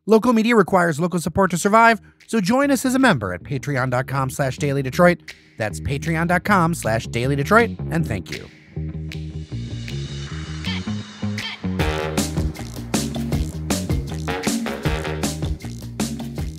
Local media requires local support to survive, so join us as a member at patreon.com/dailydetroit. That's patreon.com/dailydetroit, and thank you.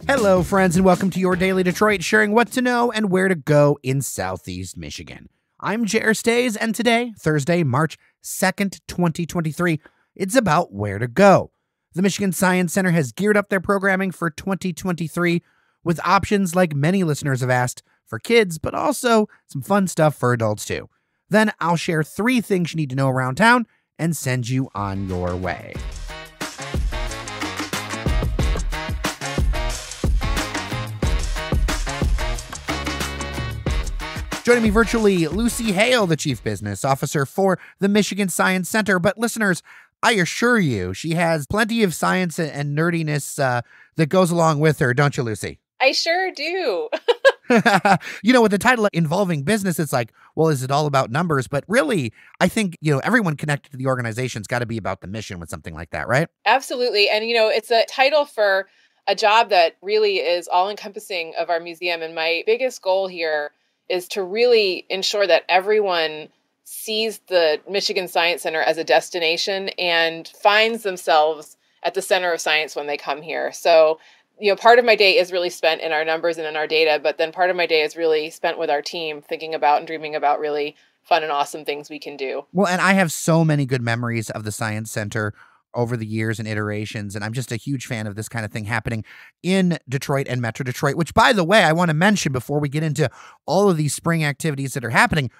Hello, friends, and welcome to your Daily Detroit, sharing what to know and where to go in Southeast Michigan. I'm Jer Stays, and today, Thursday, March 2nd, 2023, it's about where to go. The Michigan Science Center has geared up their programming for 2023 with options like many listeners have asked for kids, but also some fun stuff for adults too. Then I'll share 3 things you need to know around town and send you on your way. Joining me virtually, Lucy Hale, the Chief Business Officer for the Michigan Science Center. But listeners, I assure you, she has plenty of science and nerdiness that goes along with her, don't you, Lucy? I sure do. You know, with the title involving business, it's like, well, is it all about numbers? But really, I think, everyone connected to the organization's got to be about the mission with something like that, right? Absolutely. And, it's a title for a job that really is all encompassing of our museum. And my biggest goal here is to really ensure that everyone sees the Michigan Science Center as a destination and finds themselves at the center of science when they come here. So, part of my day is really spent in our numbers and in our data, but then part of my day is really spent with our team thinking about and dreaming about really fun and awesome things we can do. Well, and I have so many good memories of the Science Center over the years and iterations, and I'm just a huge fan of this kind of thing happening in Detroit and Metro Detroit, which, by the way, I want to mention before we get into all of these spring activities that are happening,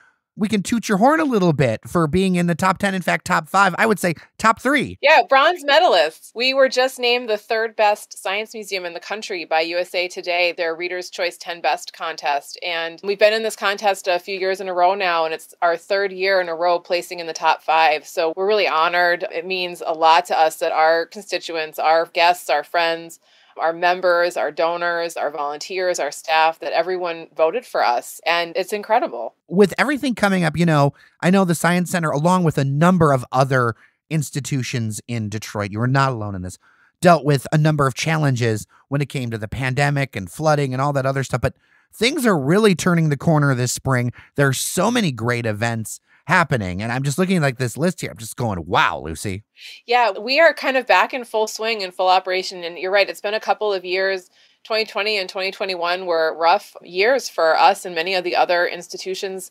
we can toot your horn a little bit for being in the top 10, in fact, top 5, I would say top 3. Yeah, bronze medalists. We were just named the 3rd best science museum in the country by USA Today, their Reader's Choice 10 Best contest. And we've been in this contest a few years in a row now, and it's our 3rd year in a row placing in the top 5. So we're really honored. It means a lot to us that our constituents, our guests, our friends, our members, our donors, our volunteers, our staff, that everyone voted for us. And it's incredible. With everything coming up, I know the Science Center, along with a number of other institutions in Detroit, you are not alone in this, dealt with a number of challenges when it came to the pandemic and flooding and all that other stuff. But things are really turning the corner this spring. There are so many great events happening. And I'm just looking at this list here. I'm just going, wow, Lucy. Yeah, we are kind of back in full swing and full operation. And you're right, it's been a couple of years. 2020 and 2021 were rough years for us and many of the other institutions,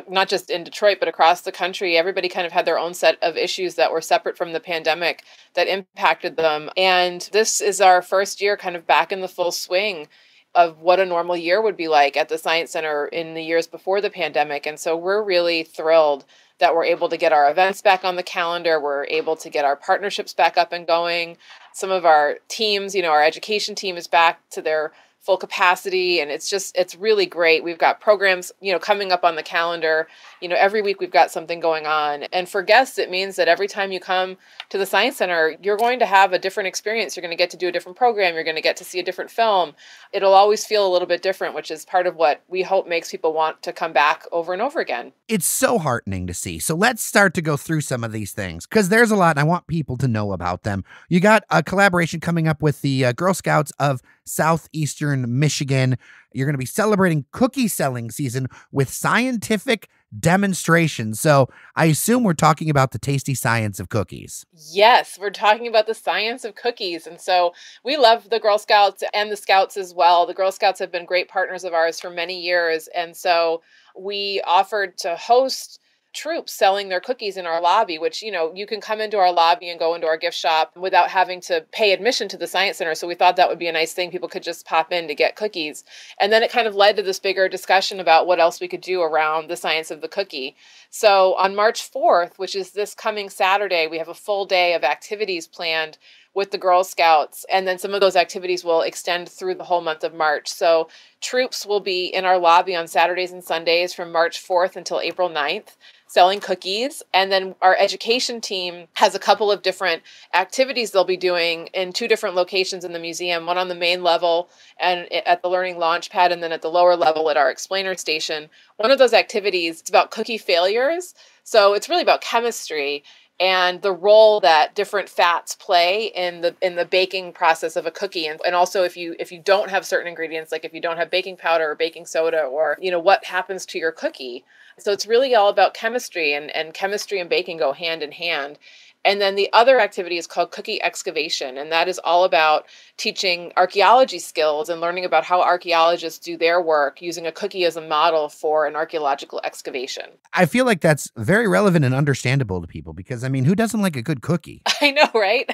not just in Detroit, but across the country. Everybody kind of had their own set of issues that were separate from the pandemic that impacted them. And this is our first year kind of back in the full swing of what a normal year would be like at the Science Center in the years before the pandemic. And so we're really thrilled that we're able to get our events back on the calendar. We're able to get our partnerships back up and going. Some of our teams, our education team is back to their full capacity. And it's really great. We've got programs, coming up on the calendar. Every week we've got something going on. And for guests, it means that every time you come to the Science Center, you're going to have a different experience. You're going to get to do a different program. You're going to get to see a different film. It'll always feel a little bit different, which is part of what we hope makes people want to come back over and over again. It's so heartening to see. So let's start to go through some of these things because there's a lot and I want people to know about them. You got a collaboration coming up with the Girl Scouts of Southeastern Michigan. You're going to be celebrating cookie selling season with scientific demonstrations. So I assume we're talking about the tasty science of cookies. Yes, we're talking about the science of cookies. And so we love the Girl Scouts and the Scouts as well. The Girl Scouts have been great partners of ours for many years. And so we offered to host troops selling their cookies in our lobby, which, you can come into our lobby and go into our gift shop without having to pay admission to the Science Center. So we thought that would be a nice thing. People could just pop in to get cookies. And then it kind of led to this bigger discussion about what else we could do around the science of the cookie. So on March 4th, which is this coming Saturday, we have a full day of activities planned with the Girl Scouts. And then some of those activities will extend through the whole month of March. So troops will be in our lobby on Saturdays and Sundays from March 4th until April 9th. Selling cookies. And then our education team has a couple of different activities they'll be doing in 2 different locations in the museum, one on the main level and at the Learning Launchpad, and then at the lower level at our explainer station. One of those activities is about cookie failures. So it's really about chemistry. and the role that different fats play in the baking process of a cookie. And also if you don't have certain ingredients, like if you don't have baking powder or baking soda, or what happens to your cookie. So it's really all about chemistry, and chemistry and baking go hand in hand. And then the other activity is called cookie excavation. And that is all about teaching archaeology skills and learning about how archaeologists do their work using a cookie as a model for an archaeological excavation. I feel like that's very relevant and understandable to people because, I mean, who doesn't like a good cookie? I know, right?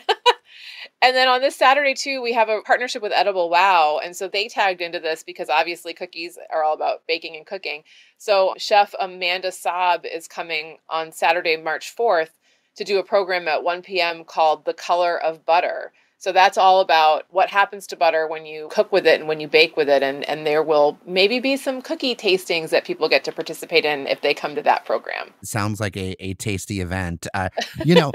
And then on this Saturday, too, we have a partnership with Edible Wow. And so they tagged into this because obviously cookies are all about baking and cooking. So Chef Amanda Saab is coming on Saturday, March 4th to do a program at 1 p.m. called The Color of Butter. So that's all about what happens to butter when you cook with it and when you bake with it. And there will maybe be some cookie tastings that people get to participate in if they come to that program. Sounds like a tasty event. You know,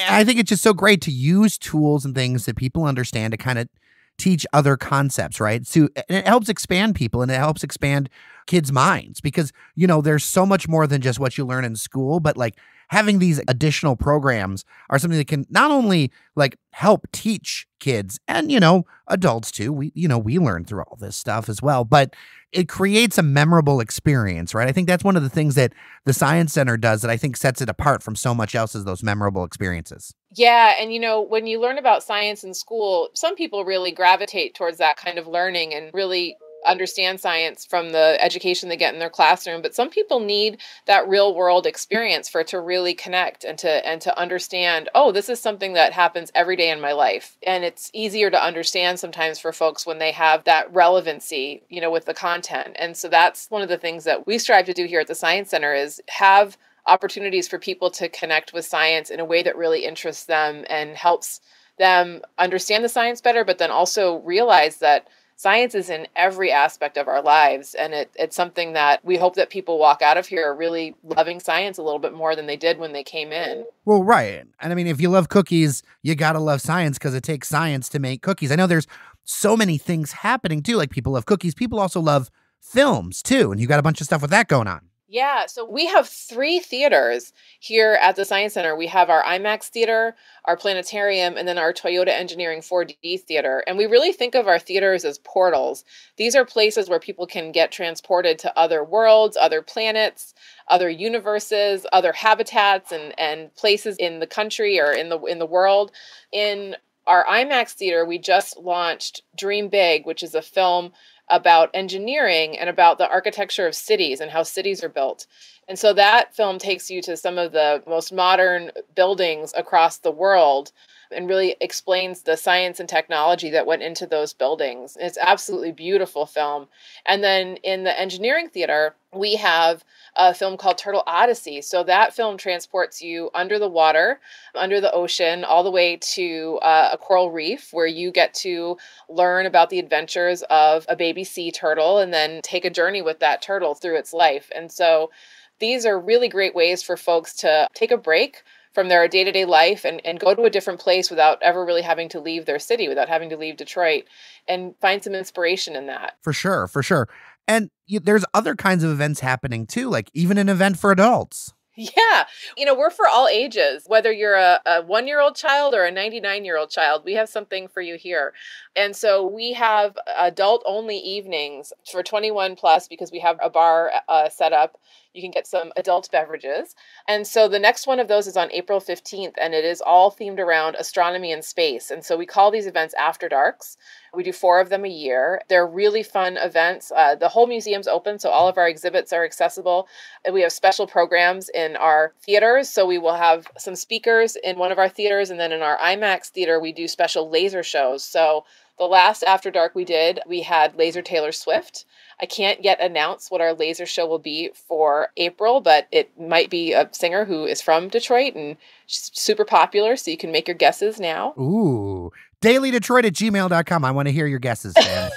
I think it's just so great to use tools and things that people understand to kind of teach other concepts, right? So and it helps expand people and it helps expand kids' minds because, you know, there's so much more than just what you learn in school, but like having these additional programs are something that can not only like help teach kids and, you know, adults too. We learn through all this stuff as well, but it creates a memorable experience, right? I think that's one of the things that the Science Center does that I think sets it apart from so much else is those memorable experiences. Yeah. And, when you learn about science in school, some people really gravitate towards that kind of learning and really understand science from the education they get in their classroom. But some people need that real world experience for it to really connect and to understand, oh, this is something that happens every day in my life. And it's easier to understand sometimes for folks when they have that relevancy, with the content. And so that's one of the things that we strive to do here at the Science Center is have opportunities for people to connect with science in a way that really interests them and helps them understand the science better, but then also realize that science is in every aspect of our lives. And it's something that we hope that people walk out of here really loving science a little bit more than they did when they came in. Well, right. And I mean, if you love cookies, you got to love science because it takes science to make cookies. I know there's so many things happening too. Like people love cookies. People also love films too. And you got a bunch of stuff with that going on. Yeah, so we have 3 theaters here at the Science Center. We have our IMAX theater, our planetarium, and then our Toyota Engineering 4D theater. And we really think of our theaters as portals. These are places where people can get transported to other worlds, other planets, other universes, other habitats, and places in the country or in the world. In our IMAX theater, we just launched Dream Big, which is a film about engineering and about the architecture of cities and how cities are built. And so that film takes you to some of the most modern buildings across the world and really explains the science and technology that went into those buildings. It's absolutely beautiful film. And then in the engineering theater, we have a film called Turtle Odyssey. So that film transports you under the water, under the ocean, all the way to a coral reef where you get to learn about the adventures of a baby sea turtle and then take a journey with that turtle through its life. And so these are really great ways for folks to take a break from their day-to-day life and go to a different place without ever really having to leave their city, without having to leave Detroit, and find some inspiration in that. For sure, for sure. And there's other kinds of events happening too, like even an event for adults. Yeah. We're for all ages. Whether you're a 1-year-old child or a 99-year-old child, we have something for you here. And so we have adult-only evenings for 21 plus because we have a bar set up. You can get some adult beverages. And so the next one of those is on April 15th, and it is all themed around astronomy and space. And so we call these events After Darks. We do 4 of them a year. They're really fun events. The whole museum's open, so all of our exhibits are accessible. And we have special programs in our theaters. So we will have some speakers in one of our theaters, and then in our IMAX theater, we do special laser shows. So the last After Dark we had Laser Taylor Swift. I can't yet announce what our laser show will be for April, but it might be a singer who is from Detroit and she's super popular, so you can make your guesses now. Ooh, dailydetroit@gmail.com. I want to hear your guesses, fans.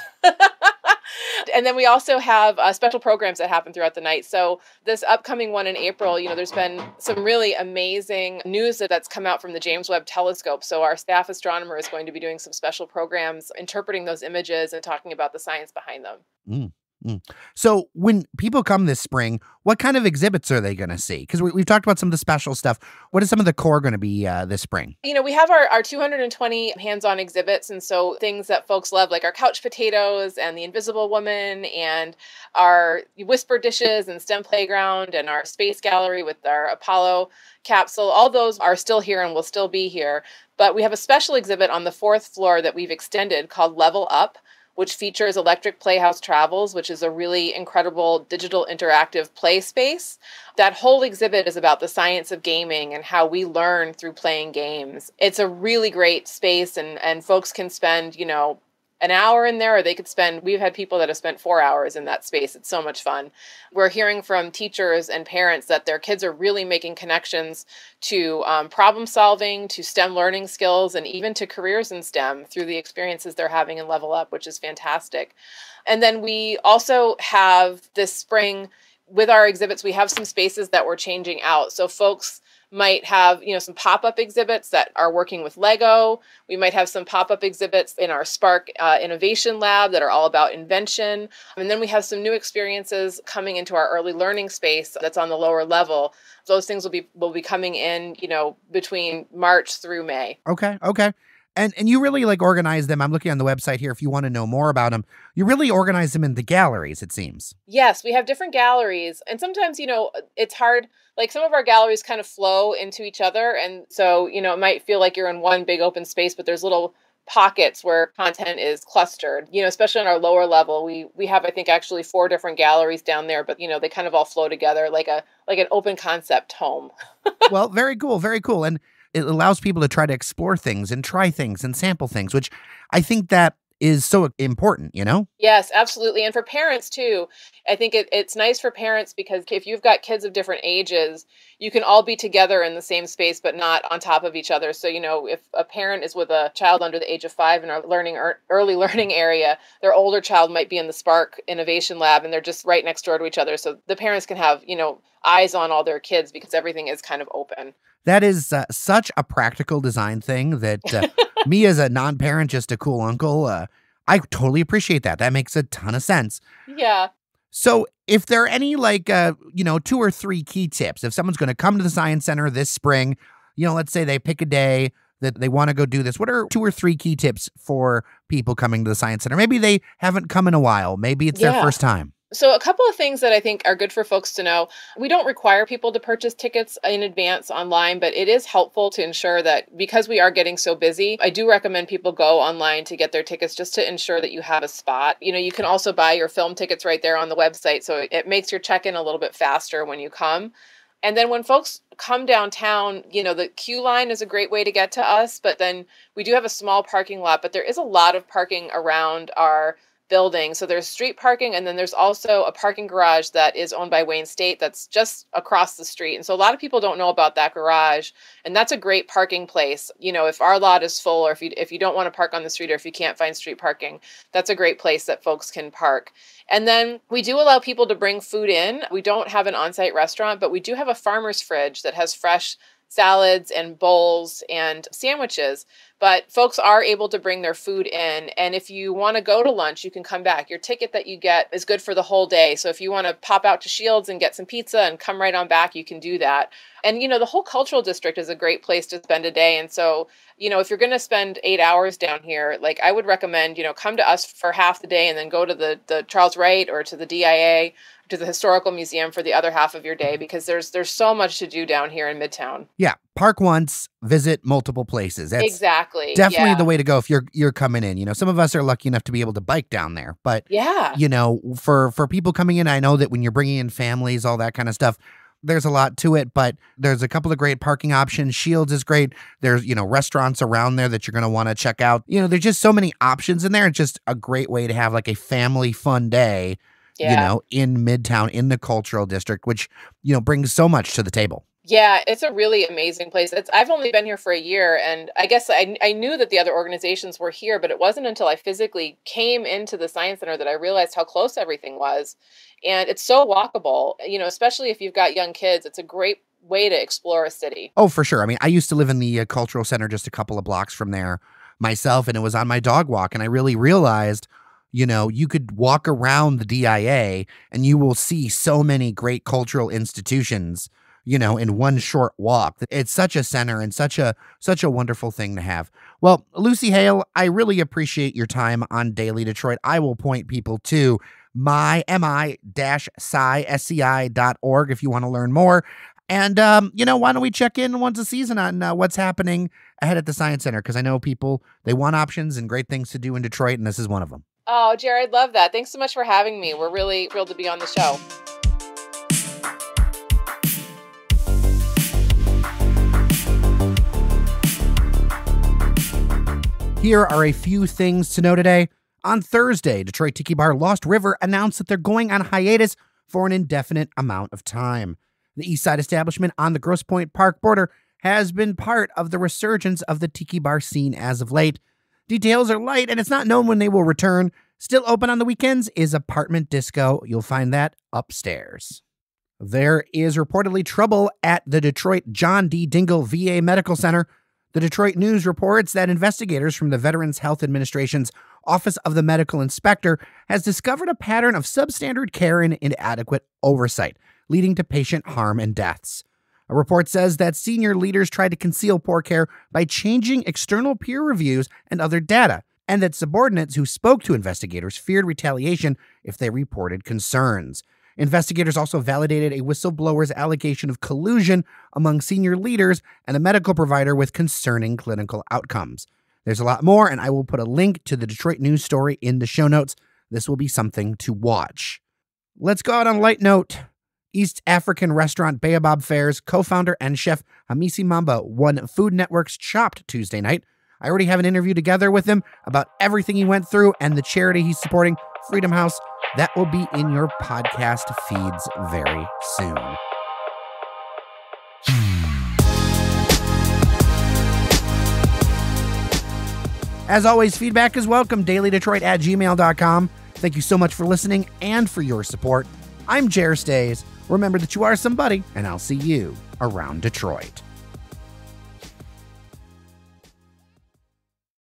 And then we also have special programs that happen throughout the night. So this upcoming one in April, there's been some really amazing news that's come out from the James Webb Telescope. So our staff astronomer is going to be doing some special programs, interpreting those images and talking about the science behind them. Mm. So when people come this spring, what kind of exhibits are they going to see? Because we've talked about some of the special stuff. What is some of the core going to be this spring? We have our 220 hands-on exhibits. And so things that folks love, like our couch potatoes and the Invisible Woman and our whisper dishes and STEM playground and our space gallery with our Apollo capsule, all those are still here and will still be here. But we have a special exhibit on the fourth floor that we've extended called Level Up, which features Electric Playhouse Travels, which is a really incredible digital interactive play space. That whole exhibit is about the science of gaming and how we learn through playing games. It's a really great space, and folks can spend, an hour in there, or they could spend, we've had people that have spent 4 hours in that space. It's so much fun. We're hearing from teachers and parents that their kids are really making connections to problem solving, to STEM learning skills, and even to careers in STEM through the experiences they're having in Level Up, which is fantastic. And then we also have this spring, with our exhibits, we have some spaces that we're changing out. So folks might have, some pop-up exhibits that are working with Lego. We might have some pop-up exhibits in our Spark Innovation Lab that are all about invention. And then we have some new experiences coming into our early learning space that's on the lower level. Those things will be coming in, between March through May. Okay. And you really organize them. I'm looking on the website here if you want to know more about them. You really organize them into galleries, it seems. Yes, we have different galleries. And sometimes, it's hard. Like some of our galleries kind of flow into each other. And so, it might feel like you're in one big open space, but there's little pockets where content is clustered, especially on our lower level. We have, I think, actually 4 different galleries down there, but, they kind of all flow together like an open concept home. Well, very cool. Very cool. And it allows people to try to explore things and try things and sample things, which I think that is so important, Yes, absolutely. And for parents too, I think it's nice for parents because if you've got kids of different ages, you can all be together in the same space, but not on top of each other. So, if a parent is with a child under the age of 5 in our early learning area, their older child might be in the Spark Innovation Lab and they're just right next door to each other. So the parents can have, eyes on all their kids because everything is kind of open. That is such a practical design thing that me as a non-parent, just a cool uncle, I totally appreciate that. That makes a ton of sense. Yeah. So if there are any 2 or 3 key tips, if someone's going to come to the Science Center this spring, let's say they pick a day that they want to go do this, what are 2 or 3 key tips for people coming to the Science Center? Maybe they haven't come in a while. Maybe it's their first time. So a couple of things that I think are good for folks to know. We don't require people to purchase tickets in advance online, but it is helpful to ensure that because we are getting so busy, I do recommend people go online to get their tickets just to ensure that you have a spot. You can also buy your film tickets right there on the website, so it makes your check-in a little bit faster when you come. And then when folks come downtown, the queue line is a great way to get to us, but then we do have a small parking lot, but there is a lot of parking around our building. So there's street parking, and then there's also a parking garage that is owned by Wayne State that's just across the street. And so a lot of people don't know about that garage, and that's a great parking place. If our lot is full, or if you don't want to park on the street, or if you can't find street parking, that's a great place that folks can park. And then we do allow people to bring food in. We don't have an on-site restaurant, but we do have a farmer's fridge that has fresh salads and bowls and sandwiches. But folks are able to bring their food in. And if you want to go to lunch, you can come back. Your ticket that you get is good for the whole day. So if you want to pop out to Shields and get some pizza and come right on back, you can do that. And, the whole cultural district is a great place to spend a day. And so, if you're going to spend 8 hours down here, I would recommend, come to us for half the day and then go to the Charles Wright or to the DIA, to the Historical Museum for the other half of your day, because there's so much to do down here in Midtown. Yeah. Park once, visit multiple places. That's exactly. Definitely the way to go if you're coming in. Some of us are lucky enough to be able to bike down there. But, for people coming in, I know that when you're bringing in families, all that kind of stuff, there's a lot to it, but there's a couple of great parking options. Shields is great. There's, restaurants around there that you're going to want to check out. There's just so many options in there. It's just a great way to have a family fun day, in Midtown, in the cultural district, which, brings so much to the table. Yeah, it's a really amazing place. I've only been here for a year, and I guess I knew that the other organizations were here, but it wasn't until I physically came into the Science Center that I realized how close everything was. And it's so walkable, especially if you've got young kids. It's a great way to explore a city. Oh, for sure. I mean, I used to live in the cultural center just a couple of blocks from there myself, and it was on my dog walk, and I really realized, You could walk around the DIA and you will see so many great cultural institutions, in one short walk. It's such a center and such a wonderful thing to have. Well, Lucy Hale, I really appreciate your time on Daily Detroit. I will point people to mi-sci.org if you want to learn more. And, why don't we check in once a season on what's happening ahead at the Science Center? Because I know people, they want options and great things to do in Detroit, and this is one of them. Oh, Jared, love that. Thanks so much for having me. We're really thrilled to be on the show. Here are a few things to know today. On Thursday, Detroit Tiki Bar Lost River announced that they're going on hiatus for an indefinite amount of time. The East Side establishment on the Grosse Pointe Park border has been part of the resurgence of the tiki bar scene as of late. Details are light, and it's not known when they will return. Still open on the weekends is Apartment Disco. You'll find that upstairs. There is reportedly trouble at the Detroit John D. Dingle VA Medical Center. The Detroit News reports that investigators from the Veterans Health Administration's Office of the Medical Inspector has discovered a pattern of substandard care and inadequate oversight, leading to patient harm and deaths. A report says that senior leaders tried to conceal poor care by changing external peer reviews and other data, and that subordinates who spoke to investigators feared retaliation if they reported concerns. Investigators also validated a whistleblower's allegation of collusion among senior leaders and a medical provider with concerning clinical outcomes. There's a lot more, and I will put a link to the Detroit News story in the show notes. This will be something to watch. Let's go out on a light note. East African restaurant Baobab Fair's co-founder and chef Hamisi Mamba won Food Network's Chopped Tuesday night. I already have an interview together with him about everything he went through and the charity he's supporting, Freedom House. That will be in your podcast feeds very soon. As always, feedback is welcome. dailydetroit@gmail.com. Thank you so much for listening and for your support. I'm Jer Stays. Remember that you are somebody, and I'll see you around Detroit.